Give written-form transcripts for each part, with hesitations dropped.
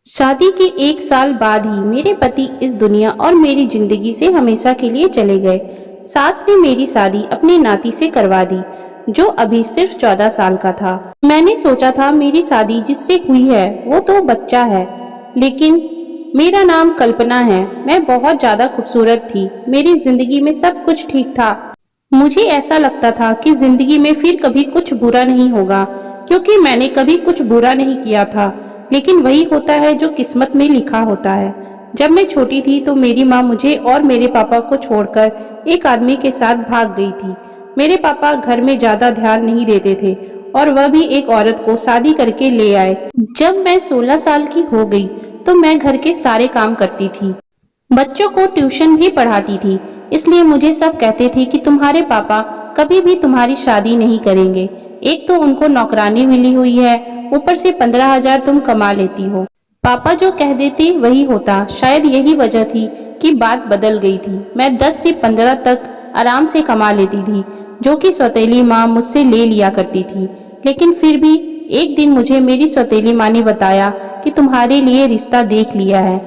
शादी के 1 साल बाद ही मेरे पति इस दुनिया और मेरी जिंदगी से हमेशा के लिए चले गए। सास ने मेरी शादी अपने नाती से करवा दी, जो अभी सिर्फ 14 साल का था। मैंने सोचा था मेरी शादी जिससे हुई है वो तो बच्चा है, लेकिन मेरा नाम कल्पना है। मैं बहुत ज्यादा खूबसूरत थी, मेरी जिंदगी में सब कुछ ठीक था। मुझे ऐसा लगता था कि जिंदगी में फिर कभी कुछ बुरा नहीं होगा, क्योंकि मैंने कभी कुछ बुरा नहीं किया था। लेकिन वही होता है जो किस्मत में लिखा होता है। जब मैं छोटी थी तो मेरी माँ मुझे और मेरे पापा को छोड़कर एक आदमी के साथ भाग गई थी। मेरे पापा घर में ज्यादा ध्यान नहीं देते थे और वह भी एक औरत को शादी करके ले आए। जब मैं 16 साल की हो गई तो मैं घर के सारे काम करती थी, बच्चों को ट्यूशन भी पढ़ाती थी। इसलिए मुझे सब कहते थे कि तुम्हारे पापा कभी भी तुम्हारी शादी नहीं करेंगे। एक तो उनको नौकरानी मिली हुई है, ऊपर से 15,000 तुम कमा लेती हो। पापा जो कह देते वही होता। शायद यही वजह थी कि बात बदल गई थी। मैं 10 से 15 तक आराम से कमा लेती थी, जो कि सौतेली माँ मुझसे ले लिया करती थी। लेकिन फिर भी एक दिन मुझे मेरी सौतेली माँ ने बताया कि तुम्हारे लिए रिश्ता देख लिया है।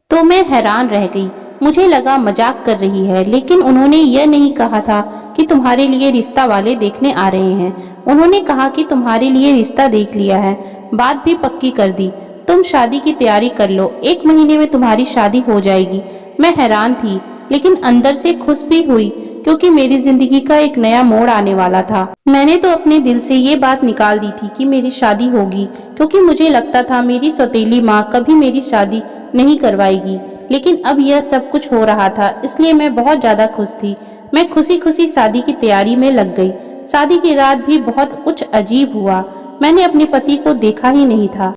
तो मैं हैरान रह गई। मुझे लगा मजाक कर रही है, लेकिन उन्होंने यह नहीं कहा था कि तुम्हारे लिए रिश्ता वाले देखने आ रहे हैं। उन्होंने कहा कि तुम्हारे लिए रिश्ता देख लिया है, बात भी पक्की कर दी। तुम शादी की तैयारी कर लो, 1 महीने में तुम्हारी शादी हो जाएगी। मैं हैरान थी, लेकिन अंदर से खुश भी हुई, क्योंकि मेरी जिंदगी का एक नया मोड़ आने वाला था। मैंने तो अपने दिल से ये बात निकाल दी थी कि मेरी शादी होगी, क्योंकि मुझे लगता था मेरी सौतेली माँ कभी मेरी शादी नहीं करवाएगी। लेकिन अब यह सब कुछ हो रहा था, इसलिए मैं बहुत ज्यादा खुश थी। मैं खुशी खुशी शादी की तैयारी में लग गई। शादी की रात भी बहुत कुछ अजीब हुआ। मैंने अपने पति को देखा ही नहीं था।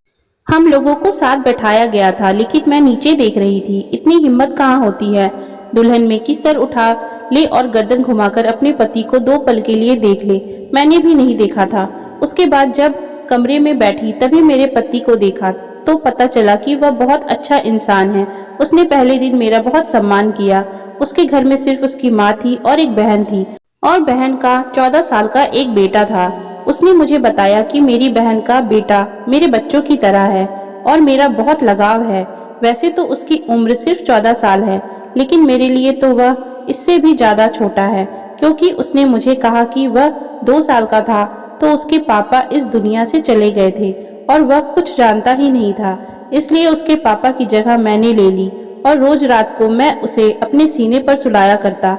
हम लोगों को साथ बैठाया गया था, लेकिन मैं नीचे देख रही थी। इतनी हिम्मत कहाँ होती है दुल्हन में कि सर उठा ले और गर्दन घुमाकर अपने पति को 2 पल के लिए देख ले। मैंने भी नहीं देखा था। उसके बाद जब कमरे में बैठी तभी मेरे पति को देखा तो पता चला कि वह बहुत अच्छा इंसान है। उसने पहले दिन मेरा बहुत सम्मान किया। उसके घर में सिर्फ उसकी माँ थी और एक बहन थी, और बहन का 14 साल का एक बेटा था। उसने मुझे बताया कि मेरी बहन का बेटा मेरे बच्चों की तरह है और मेरा बहुत लगाव है। वैसे तो उसकी उम्र सिर्फ 14 साल है, लेकिन मेरे लिए तो वह इससे भी ज्यादा छोटा है, क्योंकि उसने मुझे कहा कि वह 2 साल का था तो उसके पापा इस दुनिया से चले गए थे और वह कुछ जानता ही नहीं था। इसलिए उसके पापा की जगह मैंने ले ली और रोज रात को मैं उसे अपने सीने पर सुलाया करता।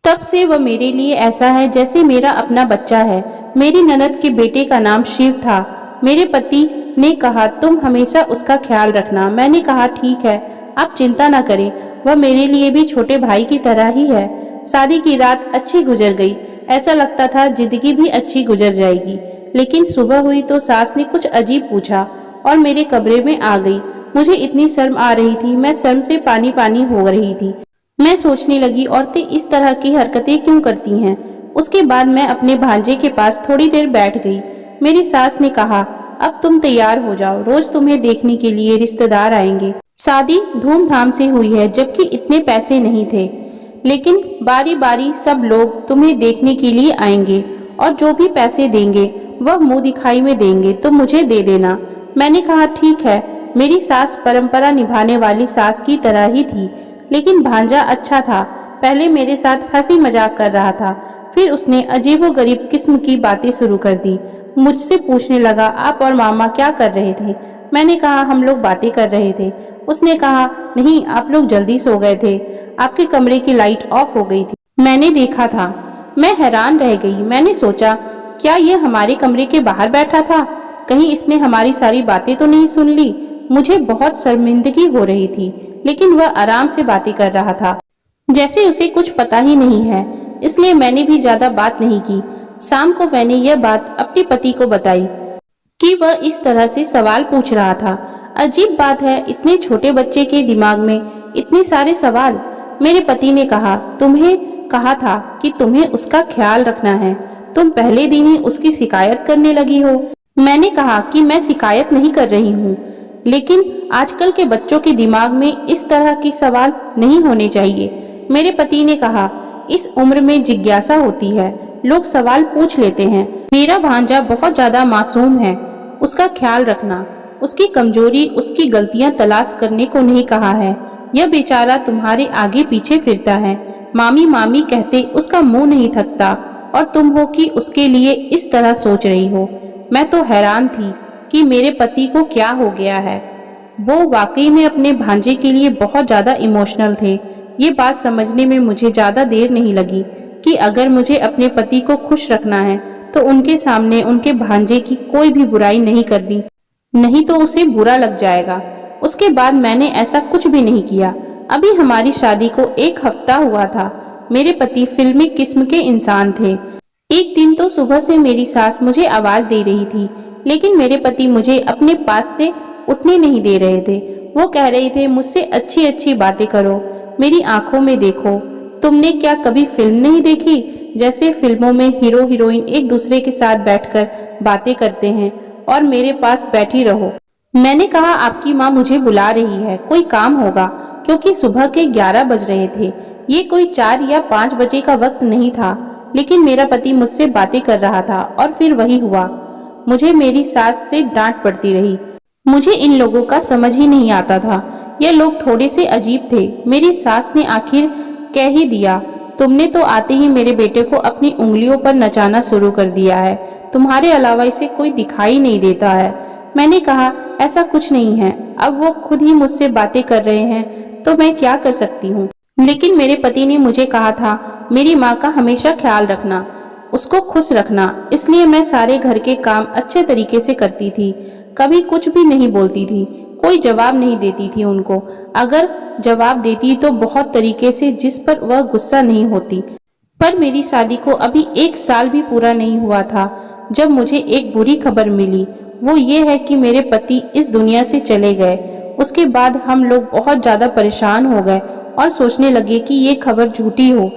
तब से वह मेरे लिए ऐसा है जैसे मेरा अपना बच्चा है। मेरी ननद के बेटे का नाम शिव था। मेरे पति ने कहा तुम हमेशा उसका ख्याल रखना। मैंने कहा ठीक है, आप चिंता न करें, वह मेरे लिए भी छोटे भाई की तरह ही है। शादी की रात अच्छी गुजर गई। ऐसा लगता था जिंदगी भी अच्छी गुजर जाएगी। लेकिन सुबह हुई तो सास ने कुछ अजीब पूछा और मेरे कमरे में आ गई। मुझे इतनी शर्म आ रही थी, मैं शर्म से पानी पानी हो रही थी। मैं सोचने लगी औरतें इस तरह की हरकतें क्यों करती हैं। उसके बाद मैं अपने भांजे के पास थोड़ी देर बैठ गई। मेरी सास ने कहा अब तुम तैयार हो जाओ, रोज तुम्हें देखने के लिए रिश्तेदार आएंगे। शादी धूमधाम से हुई है, जबकि इतने पैसे नहीं थे, लेकिन बारी बारी सब लोग तुम्हें देखने के लिए आएंगे और जो भी पैसे देंगे वह मुंह दिखाई में देंगे तो मुझे दे देना। मैंने कहा ठीक है। मेरी सास परंपरा निभाने वाली सास की तरह ही थी, लेकिन भांजा अच्छा था। पहले मेरे साथ हंसी मजाक कर रहा था, फिर उसने अजीबोगरीब किस्म की बातें शुरू कर दी। मुझसे पूछने लगा आप और मामा क्या कर रहे थे। मैंने कहा हम लोग बातें कर रहे थे। उसने कहा नहीं, आप लोग जल्दी सो गए थे, आपके कमरे की लाइट ऑफ हो गई थी, मैंने देखा था। मैं हैरान रह गई। मैंने सोचा क्या यह हमारे कमरे के बाहर बैठा था, कहीं इसने हमारी सारी बातें तो नहीं सुन ली। मुझे बहुत शर्मिंदगी हो रही थी, लेकिन वह आराम से बातें कर रहा था जैसे उसे कुछ पता ही नहीं है। इसलिए मैंने भी ज्यादा बात नहीं की। शाम को मैंने यह बात अपने पति को बताई कि वह इस तरह से सवाल पूछ रहा था। अजीब बात है, इतने छोटे बच्चे के दिमाग में इतने सारे सवाल। मेरे पति ने कहा तुम्हें कहा था कि तुम्हें उसका ख्याल रखना है, तुम पहले दिन ही उसकी शिकायत करने लगी हो। मैंने कहा कि मैं शिकायत नहीं कर रही हूँ, लेकिन आजकल के बच्चों के दिमाग में इस तरह की सवाल नहीं होने चाहिए। मेरे पति ने कहा इस उम्र में जिज्ञासा होती है, लोग सवाल पूछ लेते हैं। मेरा भांजा बहुत ज्यादा मासूम है, उसका ख्याल रखना। उसकी कमजोरी, उसकी गलतियां तलाश करने को नहीं कहा है। यह बेचारा तुम्हारे आगे पीछे फिरता है, मामी मामी कहते उसका मुंह नहीं थकता, और तुम हो कि उसके लिए इस तरह सोच रही हो। मैं तो हैरान थी कि मेरे पति को क्या हो गया है। वो वाकई में अपने भांजे के लिए बहुत ज़्यादा इमोशनल थे। ये बात समझने में मुझे ज़्यादा देर नहीं लगी कि अगर मुझे अपने पति को खुश रखना है तो उनके सामने उनके भांजे की कोई भी बुराई नहीं करनी, नहीं तो उसे बुरा लग जाएगा। उसके बाद मैंने ऐसा कुछ भी नहीं किया। अभी हमारी शादी को 1 हफ्ता हुआ था। मेरे पति फिल्मी किस्म के इंसान थे। एक दिन तो सुबह से मेरी सास मुझे आवाज दे रही थी, लेकिन मेरे पति मुझे अपने पास से उठने नहीं दे रहे थे। वो कह रहे थे, मुझसे अच्छी अच्छी बातें करो, मेरी आंखों में देखो। तुमने क्या कभी फिल्म नहीं देखी, जैसे फिल्मों में हीरो हीरोइन एक दूसरे के साथ बैठकर बातें करते हैं और मेरे पास बैठी रहो। मैंने कहा, आपकी माँ मुझे बुला रही है, कोई काम होगा, क्योंकि सुबह के 11 बज रहे थे। ये कोई 4 या 5 बजे का वक्त नहीं था। लेकिन मेरा पति मुझसे बातें कर रहा था और फिर वही हुआ। मुझे मेरी सास से डांट पड़ती रही। मुझे इन लोगों का समझ ही नहीं आता था। ये लोग थोड़े से अजीब थे। मेरी सास ने आखिर कह ही दिया, तुमने तो आते ही मेरे बेटे को अपनी उंगलियों पर नचाना शुरू कर दिया है। तुम्हारे अलावा इसे कोई दिखाई नहीं देता है। मैंने कहा, ऐसा कुछ नहीं है। अब वो खुद ही मुझसे बातें कर रहे हैं तो मैं क्या कर सकती हूँ। लेकिन मेरे पति ने मुझे कहा था, मेरी माँ का हमेशा ख्याल रखना, उसको खुश रखना। इसलिए मैं सारे घर के काम अच्छे तरीके से करती थी, कभी कुछ भी नहीं बोलती थी, कोई जवाब नहीं देती थी उनको। अगर जवाब देती तो बहुत तरीके से, जिस पर वह गुस्सा नहीं होती। पर मेरी शादी को अभी 1 साल भी पूरा नहीं हुआ था जब मुझे एक बुरी खबर मिली। वो ये है कि मेरे पति इस दुनिया से चले गए। उसके बाद हम लोग बहुत ज्यादा परेशान हो गए और सोचने लगे कि ये खबर झूठी हो।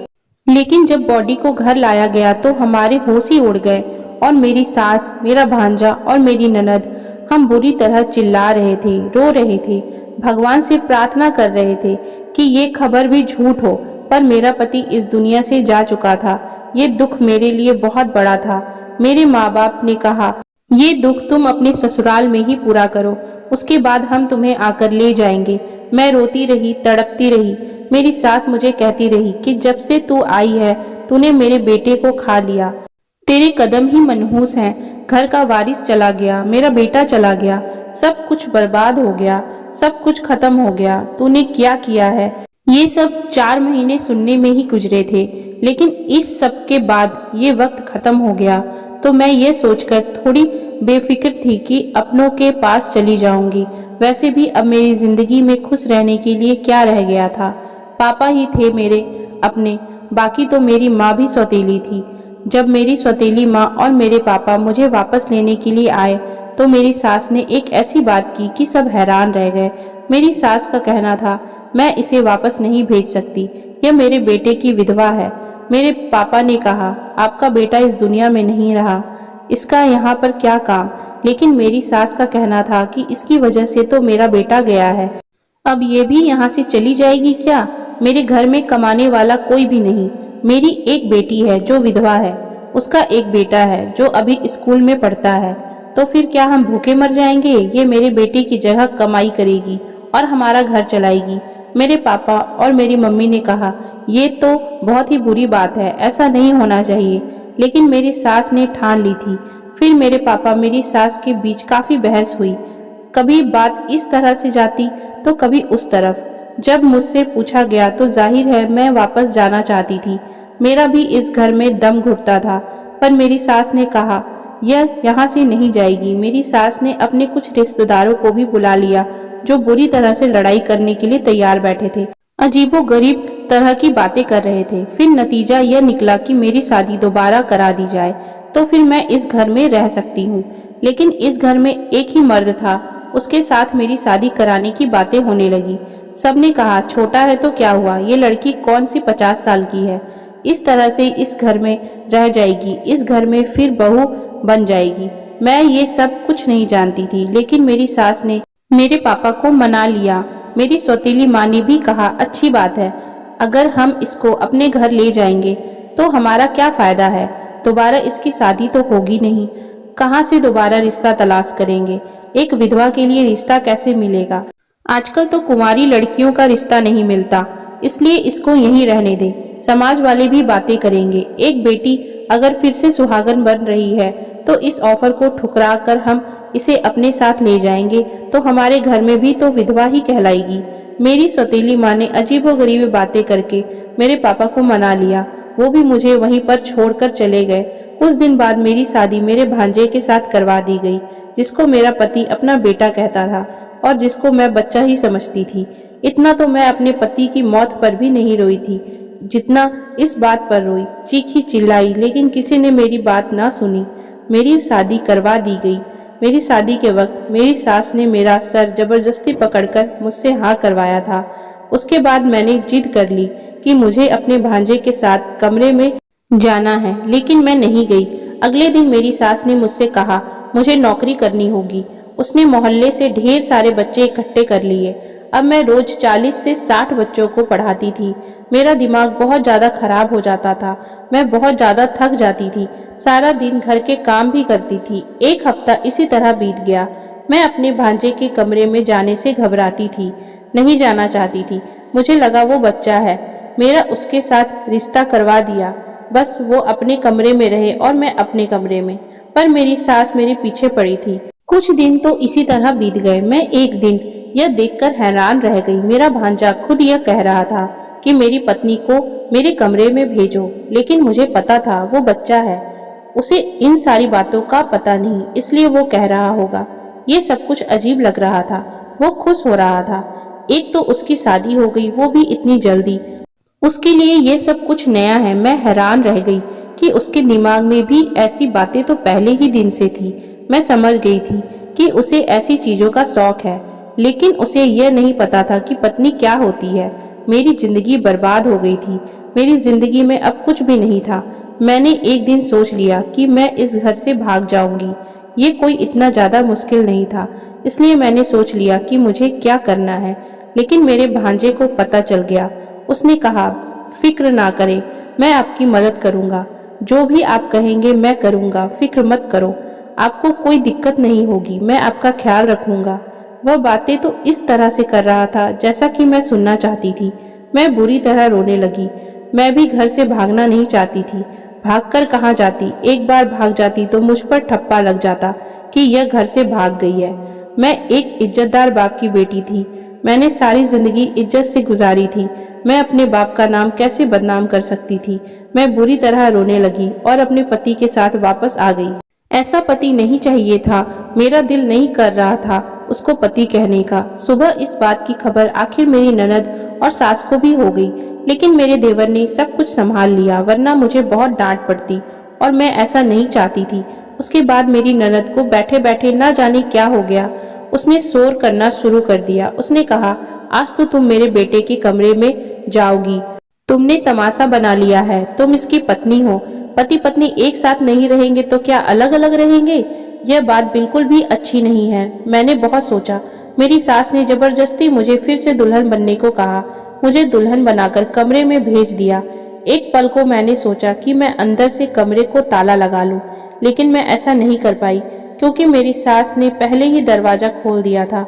लेकिन जब बॉडी को घर लाया गया तो हमारे होश ही उड़ गए, और मेरी सास, मेरा भांजा और मेरी ननद, हम बुरी तरह चिल्ला रहे थे, रो रहे थे, भगवान से प्रार्थना कर रहे थे कि ये खबर भी झूठ हो। पर मेरा पति इस दुनिया से जा चुका था। ये दुख मेरे लिए बहुत बड़ा था। मेरे माँ बाप ने कहा, ये दुख तुम अपने ससुराल में ही पूरा करो, उसके बाद हम तुम्हें आकर ले जाएंगे। मैं रोती रही, तड़पती रही। मेरी सास मुझे कहती रही कि जब से तू आई है तूने मेरे बेटे को खा लिया, तेरे कदम ही मनहूस हैं। घर का वारिस चला गया, मेरा बेटा चला गया, सब कुछ बर्बाद हो गया, सब कुछ खत्म हो गया। तूने क्या किया है। ये सब 4 महीने सुनने में ही गुजरे थे, लेकिन इस सब के बाद ये वक्त खत्म हो गया तो मैं ये सोचकर थोड़ी बेफिक्र थी कि अपनों के पास चली जाऊंगी। वैसे भी अब मेरी जिंदगी में खुश रहने के लिए क्या रह गया था। पापा ही थे मेरे अपने, बाकी तो मेरी माँ भी सौतेली थी। जब मेरी सौतेली माँ और मेरे पापा मुझे वापस लेने के लिए आए तो मेरी सास ने एक ऐसी बात की कि सब हैरान रह गए। मेरी सास का कहना था, मैं इसे वापस नहीं भेज सकती, यह मेरे बेटे की विधवा है। मेरे पापा ने कहा, आपका बेटा इस दुनिया में नहीं रहा, इसका यहाँ पर क्या काम। लेकिन मेरी सास का कहना था कि इसकी वजह से तो मेरा बेटा गया है, अब ये भी यहाँ से चली जाएगी क्या। मेरे घर में कमाने वाला कोई भी नहीं। मेरी एक बेटी है जो विधवा है, उसका एक बेटा है जो अभी स्कूल में पढ़ता है। तो फिर क्या हम भूखे मर जाएंगे। ये मेरे बेटे की जगह कमाई करेगी और हमारा घर चलाएगी। मेरे पापा और मेरी मम्मी ने कहा, ये तो बहुत ही बुरी बात है, ऐसा नहीं होना चाहिए। लेकिन मेरी सास ने ठान ली थी। फिर मेरे पापा मेरी सास के बीच काफी बहस हुई। कभी बात इस तरह से जाती तो कभी उस तरफ। जब मुझसे पूछा गया तो जाहिर है मैं वापस जाना चाहती थी। मेरा भी इस घर में दम घुटता था, पर मेरी सास ने कहा, यह यहाँ से नहीं जाएगी। मेरी सास ने अपने कुछ रिश्तेदारों को भी बुला लिया जो बुरी तरह से लड़ाई करने के लिए तैयार बैठे थे, अजीबोगरीब तरह की बातें कर रहे थे। फिर नतीजा यह निकला कि मेरी शादी दोबारा करा दी जाए तो फिर मैं इस घर में रह सकती हूँ। लेकिन इस घर में एक ही मर्द था, उसके साथ मेरी शादी कराने की बातें होने लगी। सबने कहा, छोटा है तो क्या हुआ, ये लड़की कौन सी 50 साल की है, इस तरह से इस घर में रह जाएगी, इस घर में फिर बहू बन जाएगी। मैं ये सब कुछ नहीं जानती थी, लेकिन मेरी सास ने मेरे पापा को मना लिया। मेरी सौतेली माँ ने भी कहा, अच्छी बात है, अगर हम इसको अपने घर ले जाएंगे तो हमारा क्या फायदा है, दोबारा इसकी शादी तो होगी नहीं। कहाँ से दोबारा रिश्ता तलाश करेंगे? एक विधवा के लिए रिश्ता कैसे मिलेगा? आजकल तो कुंवारी लड़कियों का रिश्ता नहीं मिलता, इसलिए इसको यहीं रहने दें। समाज वाले भी बातें करेंगे। एक बेटी अगर फिर से सुहागन बन रही है तो इस ऑफर को ठुकरा कर हम इसे अपने साथ ले जाएंगे तो हमारे घर में भी तो विधवा ही कहलाएगी। मेरी सौतेली माँ ने अजीबोगरीब बातें करके मेरे पापा को मना लिया। वो भी मुझे वहीं पर छोड़कर चले गए। कुछ दिन बाद मेरी शादी मेरे भांजे के साथ करवा दी गई, जिसको मेरा पति अपना बेटा कहता था और जिसको मैं बच्चा ही समझती थी। इतना तो मैं अपने पति की मौत पर भी नहीं रोई थी जितना इस बात पर रोई। चीखी चिल्लाई, लेकिन किसी ने मेरी बात ना सुनी। मेरी शादी करवा दी गई। मेरी शादी के वक्त मेरी सास ने मेरा सर जबरदस्ती पकड़कर मुझसे हाँ करवाया था। उसके बाद मैंने जिद कर ली कि मुझे अपने भांजे के साथ कमरे में जाना है, लेकिन मैं नहीं गई। अगले दिन मेरी सास ने मुझसे कहा मुझे नौकरी करनी होगी। उसने मोहल्ले से ढेर सारे बच्चे इकट्ठे कर लिए। अब मैं रोज 40 से 60 बच्चों को पढ़ाती थी। मेरा दिमाग बहुत ज़्यादा खराब हो जाता था। मैं बहुत ज़्यादा थक जाती थी। सारा दिन घर के काम भी करती थी। एक हफ्ता इसी तरह बीत गया। मैं अपने भांजे के कमरे में जाने से घबराती थी, नहीं जाना चाहती थी। मुझे लगा वो बच्चा है। मेरा उसके साथ रिश्ता करवा दिया, बस वो अपने कमरे में रहे और मैं अपने कमरे में। पर मेरी सास मेरे पीछे पड़ी थी। कुछ दिन तो इसी तरह बीत गए। मैं एक दिन यह देखकर हैरान रह गई। मेरा भांजा खुद यह कह रहा था कि मेरी पत्नी को मेरे कमरे में भेजो, लेकिन मुझे पता था वो बच्चा है। उसे इन सारी बातों का पता नहीं, इसलिए वो कह रहा होगा। ये सब कुछ अजीब लग रहा था। वो खुश हो रहा था। एक तो उसकी शादी हो गई, वो भी इतनी जल्दी। उसके लिए ये सब कुछ नया है। मैं हैरान रह गई कि उसके दिमाग में भी ऐसी बातें तो पहले ही दिन से थी। मैं समझ गई थी कि उसे ऐसी चीजों का शौक है, लेकिन उसे यह नहीं पता था कि पत्नी क्या होती है। मेरी जिंदगी बर्बाद हो गई थी। मेरी जिंदगी में अब कुछ भी नहीं था। मैंने एक दिन सोच लिया कि मैं इस घर से भाग जाऊंगी। ये कोई इतना ज्यादा मुश्किल नहीं था, इसलिए मैंने सोच लिया कि मुझे क्या करना है। लेकिन मेरे भांजे को पता चल गया। उसने कहा, फिक्र ना करें, मैं आपकी मदद करूंगा। जो भी आप कहेंगे मैं करूंगा, फिक्र मत करो। आपको कोई दिक्कत नहीं होगी, मैं आपका ख्याल रखूंगा। वह बातें तो इस तरह से कर रहा था जैसा कि मैं सुनना चाहती थी। मैं बुरी तरह रोने लगी। मैं भी घर से भागना नहीं चाहती थी। भागकर कहाँ जाती? एक बार भाग जाती तो मुझ पर ठप्पा लग जाता कि यह घर से भाग गई है। मैं एक इज्जतदार बाप की बेटी थी। मैंने सारी जिंदगी इज्जत से गुजारी थी। मैं अपने बाप का नाम कैसे बदनाम कर सकती थी? मैं बुरी तरह रोने लगी और अपने पति के साथ वापस आ गई। ऐसा पति नहीं चाहिए था। मेरा दिल नहीं कर रहा था उसको पति कहने का। सुबह इस बात की खबर आखिर मेरी ननद और सास को भी हो गई, लेकिन मेरे देवर ने सब कुछ संभाल लिया, वरना मुझे बहुत डांट पड़ती और मैं ऐसा नहीं चाहती थी। उसके बाद मेरी ननद को बैठे बैठे ना जाने क्या हो गया, उसने शोर करना शुरू कर दिया। उसने कहा, आज तो तुम मेरे बेटे के कमरे में जाओगी। तुमने तमाशा बना लिया है। तुम इसकी पत्नी हो। पति पत्नी एक साथ नहीं रहेंगे तो क्या अलग अलग रहेंगे? यह बात बिल्कुल भी अच्छी नहीं है। मैंने बहुत सोचा। मेरी सास ने जबरदस्ती मुझे फिर से दुल्हन बनने को कहा। मुझे दुल्हन बनाकर कमरे में भेज दिया। एक पल को मैंने सोचा कि मैं अंदर से कमरे को ताला लगा लूं, लेकिन मैं ऐसा नहीं कर पाई क्योंकि मेरी सास ने पहले ही दरवाजा खोल दिया था।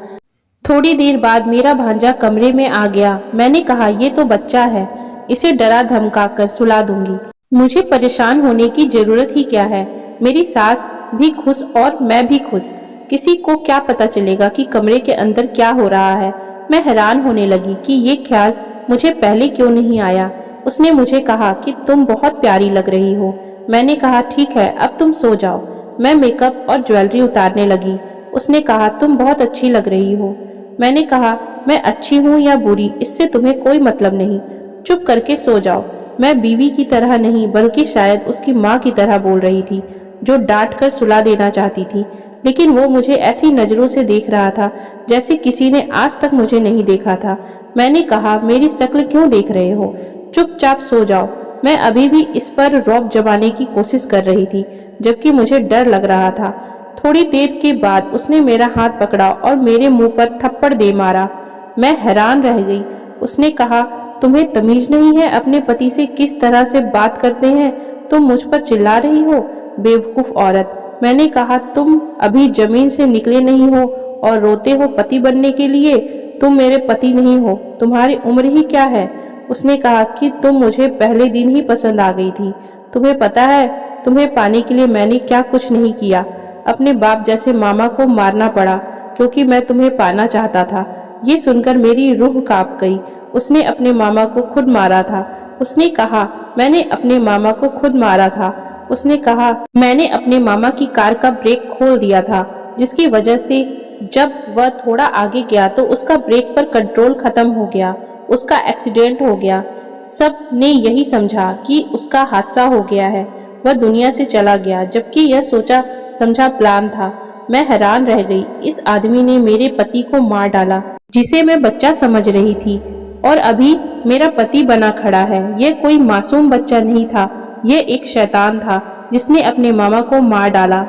थोड़ी देर बाद मेरा भांजा कमरे में आ गया। मैंने कहा, ये तो बच्चा है, इसे डरा धमका कर सुला दूंगी। मुझे परेशान होने की जरूरत ही क्या है? मेरी सास भी खुश और मैं भी खुश। किसी को क्या पता चलेगा कि कमरे के अंदर क्या हो रहा है? मैं हैरान होने लगी कि ये ख्याल मुझे पहले क्यों नहीं आया। उसने मुझे कहा कि तुम बहुत प्यारी लग रही हो। मैंने कहा, ठीक है, अब तुम सो जाओ। मैं मेकअप और ज्वेलरी उतारने लगी। उसने कहा, तुम बहुत अच्छी लग रही हो। मैंने कहा, मैं अच्छी हूँ या बुरी, इससे तुम्हें कोई मतलब नहीं। चुप करके सो जाओ। मैं बीवी की तरह नहीं, बल्कि शायद उसकी माँ की तरह बोल रही थी, जो डांट कर सुला देना चाहती थी, लेकिन वो मुझे ऐसी नजरों से देख रहा था जैसे किसी ने आज तक मुझे नहीं देखा था। मैंने कहा, मेरी शक्ल क्यों देख रहे हो? चुपचाप सो जाओ। मैं अभी भी इस पर रौब जमाने की कोशिश कर रही थी, जबकि मुझे डर लग रहा था। थोड़ी देर के बाद उसने मेरा हाथ पकड़ा और मेरे मुंह पर थप्पड़ दे मारा। मैं हैरान रह गई। उसने कहा, तुम्हें तमीज नहीं है अपने पति से किस तरह से बात करते हैं? तुम मुझ पर चिल्ला रही हो? बेवकूफ औरत, मैंने कहा, तुम अभी जमीन से निकले नहीं हो और रोते हो पति बनने के लिए। तुम मेरे पति नहीं हो, तुम्हारी उम्र ही क्या है। उसने कहा कि तुम मुझे पहले दिन ही पसंद आ गई थी। तुम्हें पता है, तुम्हें पाने के लिए मैंने क्या कुछ नहीं किया। अपने बाप जैसे मामा को मारना पड़ा क्योंकि मैं तुम्हें पाना चाहता था। ये सुनकर मेरी रूह कांप गई। उसने अपने मामा को खुद मारा था। उसने कहा, मैंने अपने मामा को खुद मारा था। उसने कहा, मैंने अपने मामा की कार का ब्रेक खोल दिया था, जिसकी वजह से जब वह थोड़ा आगे गया तो उसका ब्रेक पर कंट्रोल खत्म हो गया। उसका एक्सीडेंट हो गया। सब ने यही समझा कि उसका हादसा हो गया है। वह दुनिया से चला गया, जबकि यह सोचा समझा प्लान था। मैं हैरान रह गई। इस आदमी ने मेरे पति को मार डाला, जिसे मैं बच्चा समझ रही थी, और अभी मेरा पति बना खड़ा है। यह कोई मासूम बच्चा नहीं था, यह एक शैतान था जिसने अपने मामा को मार डाला।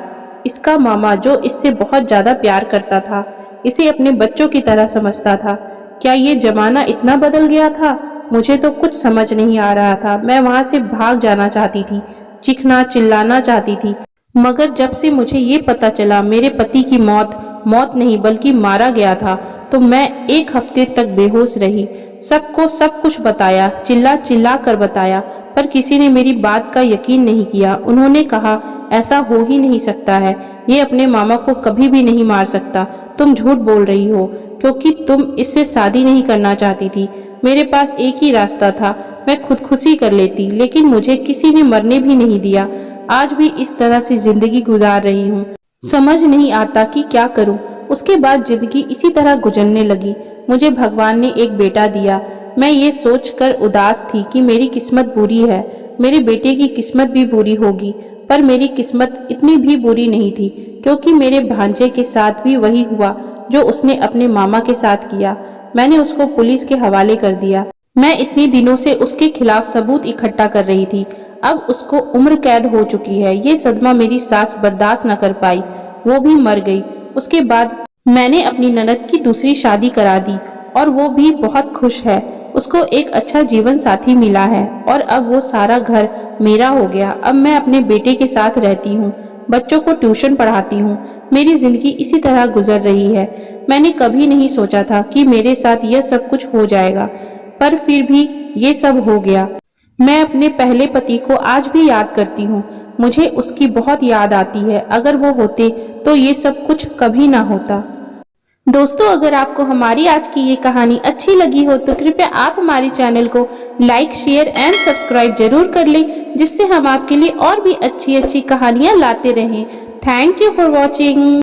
इसका मामा, जो इससे बहुत ज्यादा प्यार करता था, इसे अपने बच्चों की तरह समझता था। क्या ये जमाना इतना बदल गया था? मुझे तो कुछ समझ नहीं आ रहा था। मैं वहां से भाग जाना चाहती थी, चीखना चिल्लाना चाहती थी, मगर जब से मुझे ये पता चला मेरे पति की मौत नहीं बल्कि मारा गया था, तो मैं एक हफ्ते तक बेहोश रही। सबको सब कुछ बताया, चिल्ला चिल्ला कर बताया, पर किसी ने मेरी बात का यकीन नहीं किया। उन्होंने कहा, ऐसा हो ही नहीं सकता है, ये अपने मामा को कभी भी नहीं मार सकता। तुम झूठ बोल रही हो, क्योंकि तुम इससे शादी नहीं करना चाहती थी। मेरे पास एक ही रास्ता था, मैं खुदकुशी कर लेती, लेकिन मुझे किसी ने मरने भी नहीं दिया। आज भी इस तरह से जिंदगी गुजार रही हूँ। समझ नहीं आता कि क्या करूँ। उसके बाद जिंदगी इसी तरह गुजरने लगी। मुझे भगवान ने एक बेटा दिया। मैं ये सोचकर उदास थी कि मेरी किस्मत बुरी है। मेरे बेटे की किस्मत भी बुरी होगी, पर मेरी किस्मत इतनी भी बुरी नहीं थी, क्योंकि मेरे भांजे के साथ भी वही हुआ जो उसने अपने मामा के साथ किया। मैंने उसको पुलिस के हवाले कर दिया। मैं इतने दिनों से उसके खिलाफ सबूत इकट्ठा कर रही थी। अब उसको उम्र कैद हो चुकी है। ये सदमा मेरी सास बर्दाश्त न कर पाई, वो भी मर गई। उसके बाद मैंने अपनी ननद की दूसरी शादी करा दी, और वो भी बहुत खुश है। उसको एक अच्छा जीवन साथी मिला है, और अब वो सारा घर मेरा हो गया। अब मैं अपने बेटे के साथ रहती हूँ, बच्चों को ट्यूशन पढ़ाती हूँ। मेरी जिंदगी इसी तरह गुजर रही है। मैंने कभी नहीं सोचा था कि मेरे साथ यह सब कुछ हो जाएगा, पर फिर भी ये सब हो गया। मैं अपने पहले पति को आज भी याद करती हूँ। मुझे उसकी बहुत याद आती है। अगर वो होते तो ये सब कुछ कभी ना होता। दोस्तों, अगर आपको हमारी आज की ये कहानी अच्छी लगी हो तो कृपया आप हमारे चैनल को लाइक, शेयर एंड सब्सक्राइब जरूर कर लें, जिससे हम आपके लिए और भी अच्छी अच्छी कहानियाँ लाते रहें। Thank you for watching.